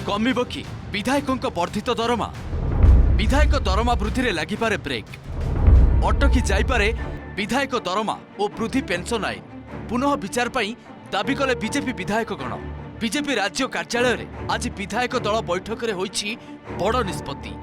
कमिब कि विधायकों वर्धित दरमा विधायक दरमा वृद्धि में लगिपारे ब्रेक अटकी जाइपारे विधायक दरमा और वृद्धि पेंशन आईन पुनः विचार पर दाबी कले बीजेपी विधायक गण बीजेपी राज्य कार्यालय में आज विधायक दल बैठक में होईछि बड़ निष्पत्ति।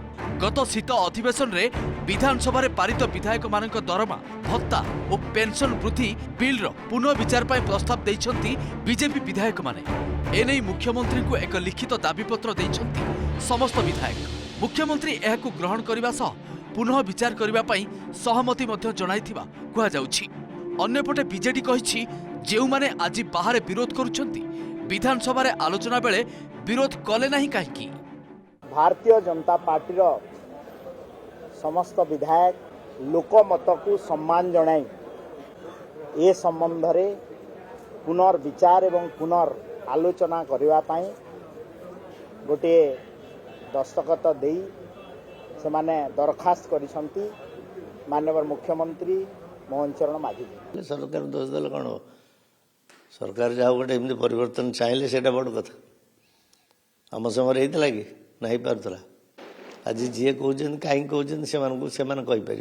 गत शीत अधिवेशन रे विधानसभा रे पारित विधायक मानक दरमा भत्ता और पेंशन वृद्धि बिल रो पुनः विचार पर प्रस्ताव देइछंती बीजेपी विधायक माने। एने मुख्यमंत्री को एक लिखित दाबीपत्र देइछंती समस्त विधायक। मुख्यमंत्री एहाकु ग्रहण करबा सह पुनः विचार करबा पई सहमति मध्य जणाइथिबा कुहा जाउछि। अन्यपटे बीजेडी कहिछि जेउ माने आज बाहर विरोध करुछंती विधानसभा रे आलोचना बेले विरोध कले नहीं काहेकि। भारतीय जनता पार्टी समस्त विधायक लोकमत को सम्मान जनाई ए संबंध रे पुनर्विचार एवं पुनर्आलोचना करबा पई गोटे दस्तखत देई से माने दरखास्त करिसंती माननीय मुख्यमंत्री मोहन चरण माझी। सरकार दोष देले कौन हो सरकार जहाँ गोटे एमती परिवर्तन चाहिए से बड़ कथा आम समय होता कि नहीं पार्ला आज जी कहते कहीं कहते से कहीपर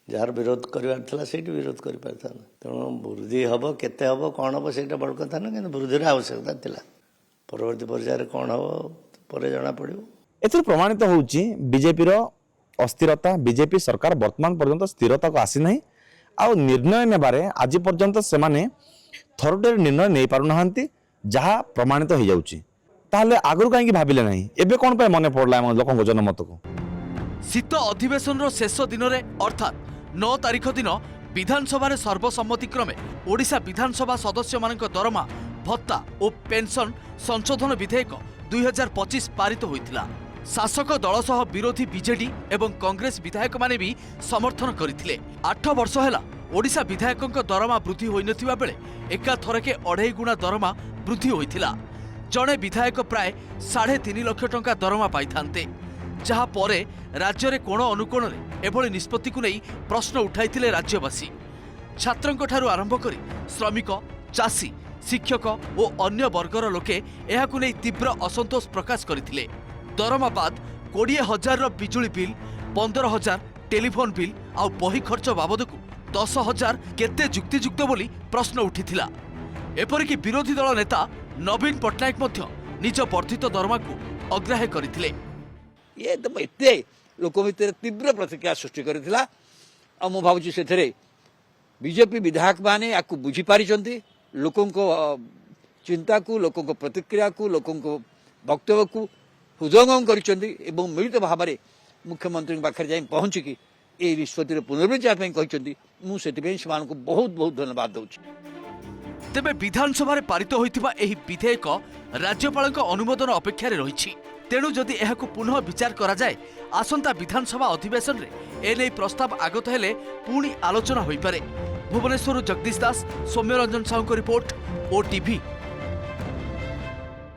जार विरोध करार से विरोध कर तेणु वृद्धि हम केते हम कौन हम से बड़ कथा ना कि वृद्धि आवश्यकता था परवर्ती पर्यायर कौन हम पर जना पड़ो। एथि प्रमाणित होउछि बीजेपी अस्थिरता बीजेपी सरकार वर्तमान पर्यंत स्थिरता को आसी नहीं आ निर्णय नेबारे आज पर्यंत से माने थरटे निर्णय नहीं पारु नाहंती जहाँ प्रमाणित हो जाउछि ताहले आगरु कहीं भाविले नहीं एबे कोन पे मने पड़ला लोकन जनमत को। शीत अधिवेशन रो शेष दिन रे अर्थात 9 तारिख दिन विधानसभा रे सर्वसम्मति क्रमे ओडिशा विधानसभा सदस्य मानक दरमा भत्ता और पेंशन संशोधन विधेयक 2025 पारित होइथिला। शासक दल सह विरोधी बीजेडी एवं कांग्रेस विधायक माने भी समर्थन करथिले। 8 वर्ष हैला ओडिशा विधायकों दरमा वृद्धि होई नथिबा बेले एका थरके 2.5 गुणा दरमा वृद्धि होइथिला। जणे विधायक प्राय 3.5 लाख टंका दरमा पाई थांते जहाँ परे राज्य रे कोण अनुकोण रे एभली निष्पत्ति को नहीं प्रश्न उठाइथिले राज्यवासी। छात्रंक ठारू आरंभ करी श्रमिक चाषी शिक्षक और अन्य वर्गर लोके एहाकु नहीं तीव्र असंतोष प्रकाश करथिले। दरमा बाद 20,000 रो बिजुली बिल 15,000 टेलीफोन बिल आ बही खर्च बाबद को 10,000 केते जुक्तियुक्त बोली प्रश्न उठिथिला। एपरिक विरोधी दल नेता नवीन पट्टनायक मध्य निज वर्धित दरमा को अग्राह्य करथिले। ये एकदम एते लोक भितर तीव्र प्रतिक्रिया सृष्टि करथिला आ मु भाबुची सेथरे बीजेपी विधायक माने याकु बुझी पारिचंती लोकों को चिंता को लोकों को प्रतिक्रिया को लोकों को वक्तव्य को हृदयंगम करिचंती एवं मिलित भाव में मुख्यमंत्री पाखे जाई पहुंचिकी ए निष्पत्ति पुनर्विचार कहते मुझे बहुत बहुत धन्यवाद दूची। तेबे विधानसभा रे पारित होइतिबा एही विधेयक राज्यपाल अनुमोदन अपेक्षा रे रहिछि। तेणु जदि एहाकु पुनः विचार करा जाए आसंता विधानसभा अधिवेशन रे एने प्रस्ताव आगत हेले पुणी आलोचना होई पारे। भुवनेश्वर जगदीश दास सौम्य रंजन साहू को रिपोर्ट ओटीवी।